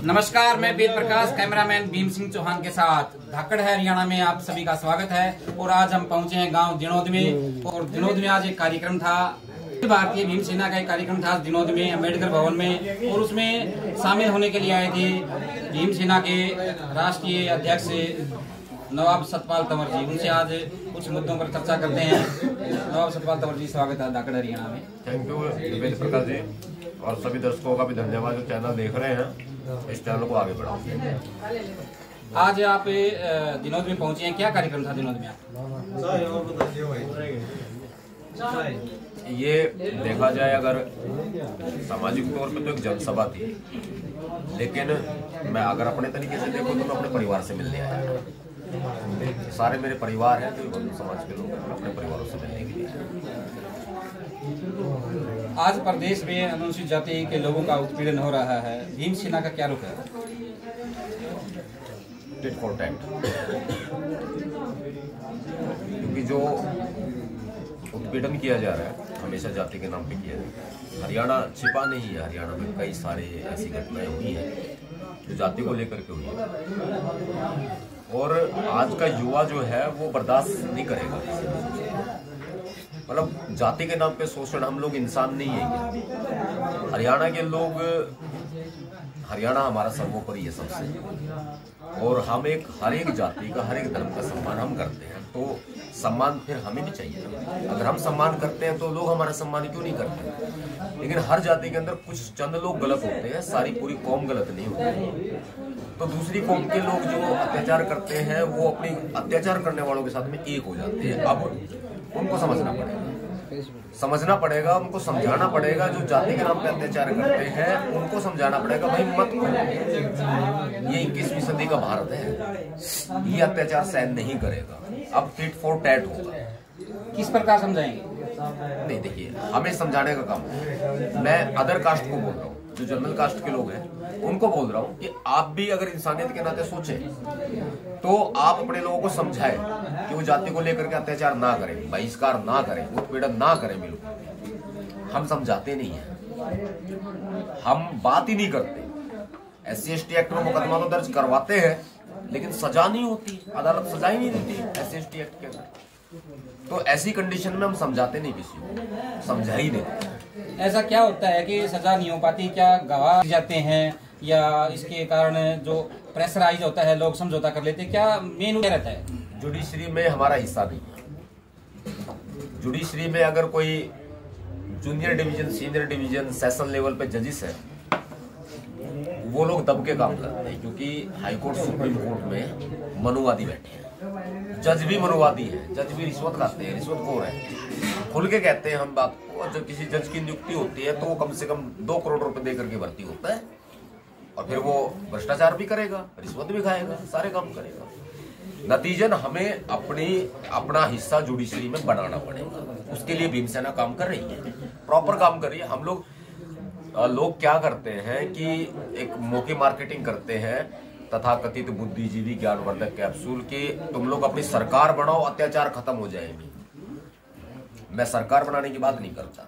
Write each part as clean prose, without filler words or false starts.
नमस्कार, मैं वेद प्रकाश, कैमरामैन भीम सिंह चौहान के साथ धाकड़ है हरियाणा में आप सभी का स्वागत है। और आज हम पहुंचे हैं गांव दिनोद में। और दिनोद में आज एक कार्यक्रम था, भारतीय भीम सेना का एक कार्यक्रम था दिनोद में अम्बेडकर भवन में। और उसमें शामिल होने के लिए आए थे भीम सेना के राष्ट्रीय अध्यक्ष नवाब सतपाल तंवर जी। उनसे आज कुछ मुद्दों पर चर्चा करते हैं। नवाब सतपाल तंवर जी, स्वागत है धाकड़ हरियाणा में। थैंक यू वेद प्रकाश जी, और सभी दर्शकों का भी धन्यवाद जो चैनल देख रहे हैं। इस चैनल को आगे बढ़ाओ। आज आप दिनोद में पहुंचे हैं, क्या कार्यक्रम था दिनोद में आप? ये देखा जाए अगर सामाजिक तौर पे तो एक जनसभा थी, लेकिन मैं अगर अपने तरीके से देखूं तो मैं अपने परिवार से मिलने आया। सारे मेरे परिवार हैं, तो बंधु समाज के लोग अपने परिवारों से मिलने के लिए आए। आज प्रदेश में अनुसूचित जाति के लोगों का उत्पीड़न हो रहा है, भीम सेना का क्या रुख है? टिट फॉर टैट, क्योंकि जो उत्पीड़न किया जा रहा है हमेशा जाति के नाम पे किया जाता है। हरियाणा छिपा नहीं है, हरियाणा में कई सारे ऐसी घटनाएं हुई हैं जो जाति को लेकर के हुई है। और आज का युवा जो है वो बर्दाश्त नहीं करेगा। मतलब जाति के नाम पे शोषण, हम लोग इंसान नहीं है। हरियाणा के लोग, हरियाणा हमारा सर्वोपरि है सबसे, और हम हर एक जाति का, हर एक धर्म का सम्मान हम करते हैं। तो सम्मान फिर हमें भी चाहिए ना। अगर हम सम्मान करते हैं तो लोग हमारा सम्मान क्यों नहीं करते? लेकिन हर जाति के अंदर कुछ चंद लोग गलत होते हैं, सारी पूरी कौम गलत नहीं होती। तो दूसरी कौम के लोग जो अत्याचार करते हैं वो अपनी अत्याचार करने वालों के साथ में एक हो जाते हैं। अब उनको समझना पड़ेगा, उनको समझाना पड़ेगा। जो जाति के नाम पे अत्याचार करते हैं उनको समझाना पड़ेगा, भाई मत करो। ये 21वीं सदी का भारत है, ये अत्याचार सहन नहीं करेगा। अब टिट फॉर टैट होगा। किस प्रकार समझाएंगे? नहीं, देखिए, हमें समझाने का काम है। मैं अदर कास्ट को बोल रहा हूँ, जो जनरल कास्ट के लोग हैं उनको बोल रहा हूँ कि आप भी अगर इंसानियत के नाते सोचें तो आप अपने लोगों को समझाएं कि वो जाति को लेकर के अत्याचार ना करें, बहिष्कार ना करें, उत्पीड़न ना करें। बिल्कुल हम समझाते नहीं हैं, हम बात ही नहीं करते। SC/ST एक्ट में मुकदमा तो दर्ज करवाते हैं, लेकिन सजा नहीं होती, अदालत सजा ही नहीं देती SC/ST एक्ट के अंदर। तो ऐसी कंडीशन में हम समझाते नहीं, किसी को समझा ही नहीं। ऐसा क्या होता है कि सजा नहीं हो पाती? क्या गवाह जाते हैं या इसके कारण जो प्रेशराइज होता है, लोग समझौता कर लेते हैं? क्या मेन क्या रहता है? जुडिशरी में हमारा हिस्सा नहीं है। जुडिशरी में अगर कोई junior division, senior division, session level पे जजिस है, वो लोग दब के काम करते हैं, क्योंकि हाईकोर्ट, सुप्रीम कोर्ट में मनुवादी बैठे हैं। जज भी मनुवादी है, जज भी रिश्वत खाते हैं, रिश्वतखोर है। खुल के कहते हैं हम बात को। जब किसी जज की नियुक्ति होती है तो वो कम से कम 2 करोड़ रुपए दे करके भर्ती होता है, और फिर वो भ्रष्टाचार भी करेगा, रिश्वत भी खाएगा, सारे काम करेगा। नतीजन हमें अपना हिस्सा जुडिशरी में बनाना पड़ेगा। उसके लिए भीम सेना काम कर रही है, प्रॉपर काम कर रही है। हम लोग क्या करते हैं कि एक मौके मार्केटिंग करते हैं, तथाकथित बुद्धिजीवी ज्ञानवर्धक कैप्सूल की। तुम लोग अपनी सरकार बनाओ, अत्याचार खत्म हो जाएंगे। मैं सरकार बनाने की बात नहीं करता,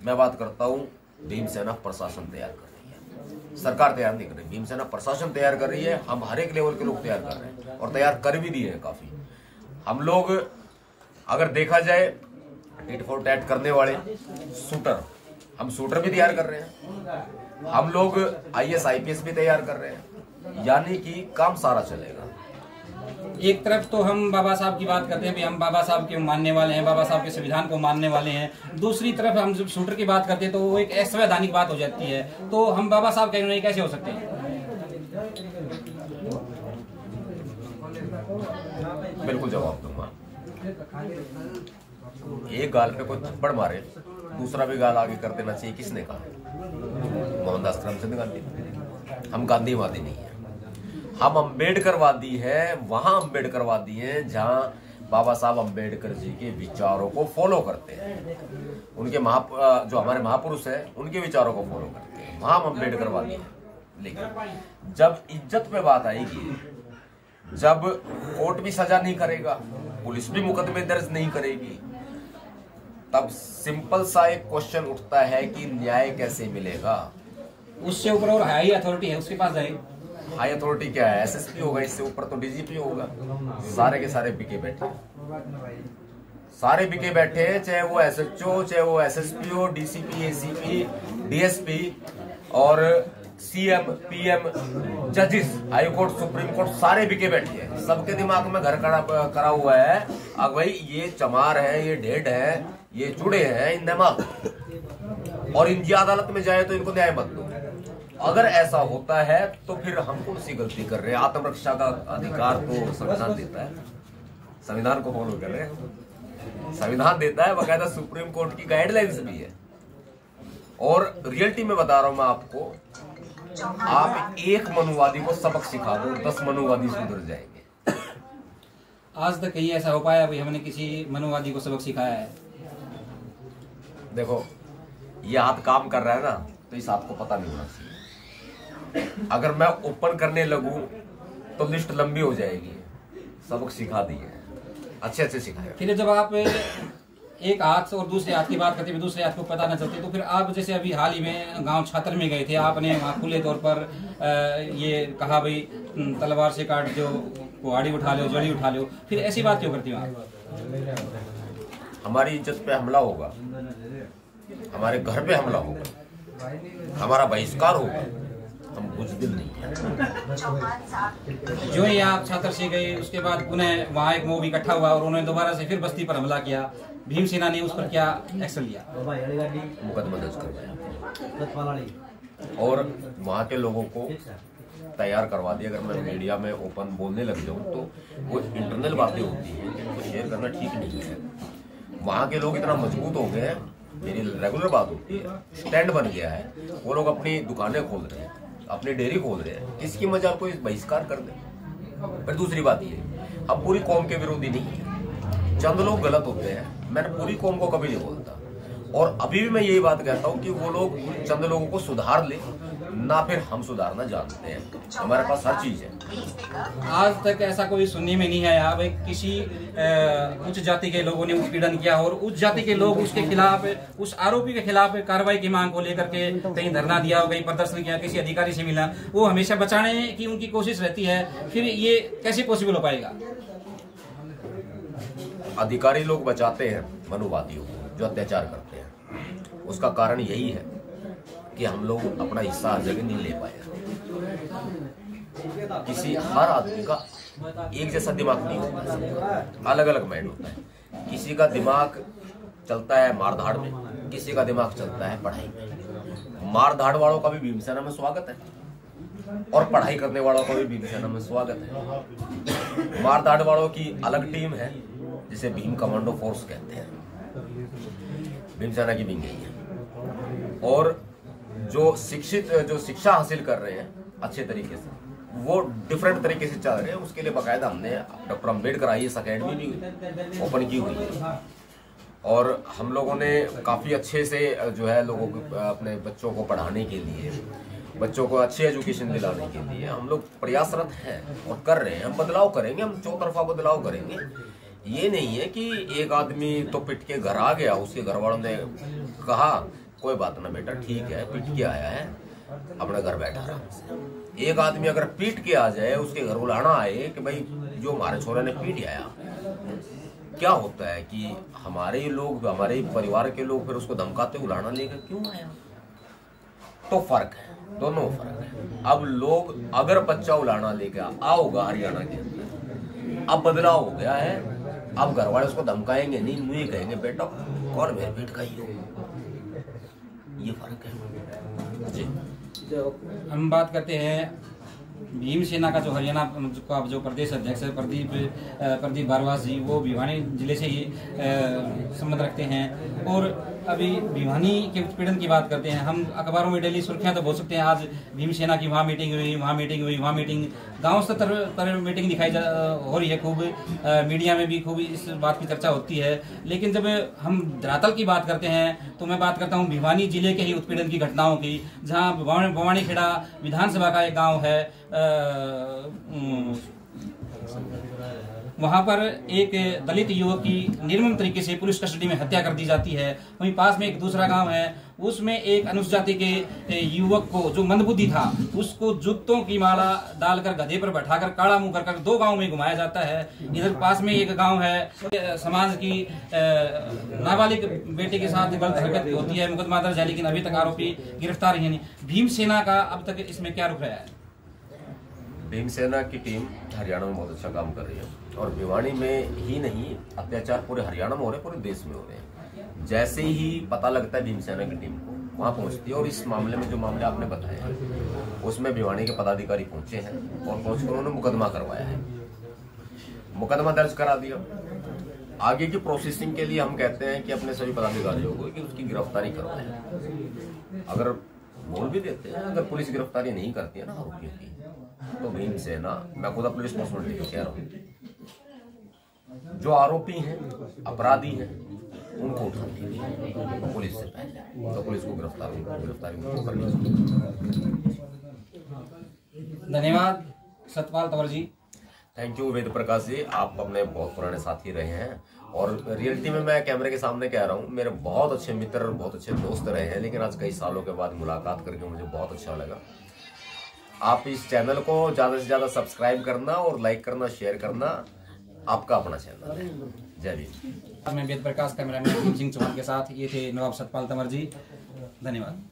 मैं बात करता हूँ भीम सेना प्रशासन तैयार कर रही है। सरकार तैयार नहीं कर रही, भीम सेना प्रशासन तैयार कर रही है। हम हर एक लेवल के लोग तैयार कर रहे हैं, और तैयार कर भी दिए हैं काफी। हम लोग अगर देखा जाए टिट फॉर टैट करने वाले शूटर, हम शूटर भी तैयार कर रहे हैं। हम लोग IAS IPS भी तैयार कर रहे हैं, यानी कि काम सारा चलेगा। एक तरफ तो हम बाबा साहब की बात करते हैं कि हम बाबा साहब के मानने वाले हैं, बाबा साहब के संविधान को मानने वाले हैं। दूसरी तरफ हम जब शूटर की बात करते हैं तो वो एक असंवैधानिक बात हो जाती है। तो हम बाबा साहब कहने नहीं कैसे हो सकते हैं? बिल्कुल जवाब दूंगा। एक गाल पे कोई थप्पड़ मारे, दूसरा भी गाल आगे कर देना चाहिए, किसने कहा? मोहनदास करमचंद गांधी। हम गांधीवादी नहीं है, हम अम्बेडकरवादी हैं। वहां अम्बेडकरवादी हैं जहां बाबा साहब अम्बेडकर जी के विचारों को फॉलो करते हैं, उनके जो हमारे महापुरुष हैं उनके विचारों को फॉलो करते हैं, वहां हम अम्बेडकरवादी हैं। लेकिन जब इज्जत पे बात आएगी, जब कोर्ट भी सजा नहीं करेगा, पुलिस भी मुकदमे दर्ज नहीं करेगी, तब सिंपल सा एक क्वेश्चन उठता है कि न्याय कैसे मिलेगा? उससे ऊपर और हाई अथॉरिटी है, उसके पास जाए। हाई अथॉरिटी क्या है, एसएसपी होगा, इससे ऊपर तो डीजीपी होगा। सारे के सारे बिके बैठे, सारे बिके बैठे हैं, चाहे वो एसएचओ, चाहे वो एसएसपी हो, डीसीपी, एसीपी, डीएसपी और सीएम, पीएम, जजेस, हाई कोर्ट, सुप्रीम कोर्ट, सारे बिके बैठे हैं। सबके दिमाग में घर करा हुआ है, अब भाई ये चमार है, ये ढेड है, ये चूड़े हैं, इन्हें मार, और इनकी अदालत में जाए तो इनको न्याय मत दो। अगर ऐसा होता है तो फिर हम कौन सी गलती कर रहे हैं? आत्मरक्षा का अधिकार तो संविधान देता है, संविधान को फॉलो कर रहे हैं, संविधान देता है, बकायदा सुप्रीम कोर्ट की गाइडलाइंस भी है। और रियलिटी में बता रहा हूं मैं आपको, आप एक मनुवादी को सबक सिखा दो, 10 मनुवादी सुधर जाएंगे। आज तक कहीं ऐसा हो पाया भाई हमने किसी मनुवादी को सबक सिखाया है? देखो, ये हाथ काम कर रहा है ना, तो इस हाथ को पता नहीं होना चाहिए। अगर मैं ओपन करने लगूं तो लिस्ट लंबी हो जाएगी। सबक सिखा दिए, अच्छे अच्छे सिखाए। फिर जब आप एक हाथ और दूसरे हाथ की बात करते हुए दूसरे हाथ को पता न चलते, तो फिर आप जैसे अभी हाल ही में गांव छात्र में गए थे, आपने वहाँ खुले तौर पर ये कहा भाई तलवार से काट दो, कुहाड़ी उठा लो, जड़ी उठा लो, फिर ऐसी बात क्यों करती हो आप? हमारी इज्जत पे हमला होगा, हमारे घर पे हमला होगा, हमारा बहिष्कार होगा, हम बुजदिल नहीं है। जो ही आप छात्र से गए उसके बाद पुनः वहाँ एक मोब इकट्ठा हुआ और उन्होंने दोबारा से फिर बस्ती पर हमला किया, भीमसेना ने उस पर क्या एक्शन लिया? मुकदमा दर्ज करवाया और वहाँ के लोगों को तैयार करवा दिया। अगर मैं मीडिया में ओपन बोलने लग जाऊँ तो वो इंटरनल बातें होती हैं, तो शेयर करना ठीक नहीं है। वहाँ के लोग इतना मजबूत हो गए हैं, मेरी रेगुलर बात होती है, स्टैंड बन गया है, वो लोग अपनी दुकानें खोल रहे हैं, अपनी डेयरी खोल रहे हैं, किसकी मजाल को बहिष्कार कर दे। फिर दूसरी बात ये, हम पूरी कौम के विरोधी नहीं है, चंद लोग गलत होते हैं, मैंने पूरी कौम को कभी नहीं बोलता। और अभी भी मैं यही बात कहता हूँ कि वो लोग चंद लोगों को सुधार ले, ना फिर हम सुधारना जानते हैं, हमारे पास हर चीज है। आज तक ऐसा कोई सुनने में नहीं आया भाई किसी उच्च जाति के लोगों ने उत्पीड़न किया और उच्च जाति के लोग उसके खिलाफ, उस आरोपी के खिलाफ कार्रवाई की मांग को लेकर के कहीं धरना दिया, कहीं प्रदर्शन किया, किसी अधिकारी से मिला, वो हमेशा बचाने की उनकी कोशिश रहती है। फिर ये कैसे पॉसिबल हो पाएगा? अधिकारी लोग बचाते हैं मनुवादियों को जो अत्याचार करते हैं, उसका कारण यही है कि हम लोग अपना हिस्सा हर जगह नहीं ले पाए। किसी हर आदमी का एक जैसा दिमाग नहीं होता, अलग अलग माइंड होता है। किसी का दिमाग चलता है मारधाड़ में, किसी का दिमाग चलता है पढ़ाई में। मारधाड़ वालों का भी भीमसेना में स्वागत है और पढ़ाई करने वालों का भी भीमसेना में स्वागत है। मारधाड़ वालों की अलग टीम है जिसे भीम कमांडो फोर्स कहते हैं, भीमसेना की विंग है। और जो शिक्षा हासिल कर रहे हैं अच्छे तरीके से, वो डिफरेंट तरीके से चल रहे हैं। उसके लिए बाकायदा हमने डॉक्टर अम्बेडकर आईएएस अकेडमी भी ओपन की हुई है और हम लोगों ने काफी अच्छे से जो है लोगों को, अपने बच्चों को पढ़ाने के लिए, बच्चों को अच्छी एजुकेशन दिलाने के लिए हम लोग प्रयासरत हैं और कर रहे हैं। हम बदलाव करेंगे, हम चौतरफा बदलाव करेंगे। ये नहीं है कि एक आदमी तो पिट के घर आ गया, उसके घर वालों ने कहा कोई बात ना बेटा, ठीक है, पीट के आया है, अपने घर बैठा रहा। एक आदमी अगर पीट के आ जाए, उसके घर बुलाना आए कि भाई जो हमारे छोरे ने पीट आया, क्या होता है कि हमारे लोग, हमारे परिवार के लोग फिर उसको धमकाते उलाना लेकर क्यों आया? तो फर्क है, दोनों फर्क है। अब लोग अगर बच्चा उलाना लेकर आओगा हरियाणा के अंदर, अब बदलाव हो गया है। अब घर वाले उसको धमकाएंगे नहीं, मुझे कहेंगे बेटा कौन मेरे पेट का ही हो। ये फर्क है जी। हम बात करते हैं भीमसेना का जो हरियाणा का जो प्रदेश अध्यक्ष है प्रदीप भारद्वाज जी, वो भिवानी जिले से ही संबंध रखते हैं। और अभी भिवानी के उत्पीड़न की बात करते हैं, हम अखबारों में डेली सुर्खियां तो बोल सकते हैं, आज भीमसेना की वहाँ मीटिंग हुई, वहाँ मीटिंग हुई, वहाँ मीटिंग, गाँव स्तर पर मीटिंग दिखाई हो रही है खूब, मीडिया में भी खूब इस बात की चर्चा होती है। लेकिन जब हम धरातल की बात करते हैं तो मैं बात करता हूँ भिवानी जिले के ही उत्पीड़न की घटनाओं की, जहाँ भवानी खेड़ा विधानसभा का एक गाँव है वहां पर एक दलित युवक की निर्मम तरीके से पुलिस कस्टडी में हत्या कर दी जाती है। वहीं पास में एक दूसरा गांव है, उसमें एक अनुसूचित जाति के युवक को जो मंदबुद्धि था उसको जूतों की माला डालकर गधे पर बैठाकर काला मुंह कर 2 गांव में घुमाया जाता है। इधर पास में एक गांव है, समाज की नाबालिग बेटे के साथ गलत हरकत होती है, मुकदमा दर्ज है, लेकिन अभी तक आरोपी गिरफ्तार ही नहीं। भीमसेना का अब तक इसमें क्या रुख रहा है? भीमसेना की टीम हरियाणा में बहुत अच्छा काम कर रही है और भिवानी में ही नहीं, अत्याचार पूरे हरियाणा में हो रहे हैं, पूरे देश में हो रहे हैं। जैसे ही पता लगता है भीमसेना की टीम को वहां पहुंचती है और इस मामले में जो मामले आपने बताया है उसमें भिवानी के पदाधिकारी पहुंचे हैं और पहुंचकर उन्होंने मुकदमा करवाया है, मुकदमा दर्ज करा दिया। आगे की प्रोसेसिंग के लिए हम कहते हैं कि अपने सभी पदाधिकारियों को कि उसकी गिरफ्तारी करवाएं। अगर बोल भी देते हैं, अगर पुलिस गिरफ्तारी नहीं करती है ना आरोपियों की, तो भीमसेना, मैं खुद अपनी रिस्पॉन्सिबिलिटी कह रहा हूँ, जो आरोपी हैं, अपराधी हैं, उनको उठाती है पुलिस से पहले, तो पुलिस को गिरफ्तारी करनी चाहिए। धन्यवाद सतपाल तंवर जी। थैंक यू वेद प्रकाश जी, आप अपने बहुत पुराने साथी रहे हैं और रियलिटी में मैं कैमरे के सामने कह रहा हूँ, मेरे बहुत अच्छे मित्र और बहुत अच्छे दोस्त रहे हैं, लेकिन आज कई सालों के बाद मुलाकात करके मुझे बहुत अच्छा लगा। आप इस चैनल को ज्यादा से ज्यादा सब्सक्राइब करना और लाइक करना, शेयर करना, आपका अपना चैनल है। जय भीम। मैं वेद प्रकाश, कैमरामैन भीम सिंह चौहान के साथ ये थे नवाब सतपाल तंवर जी। धन्यवाद।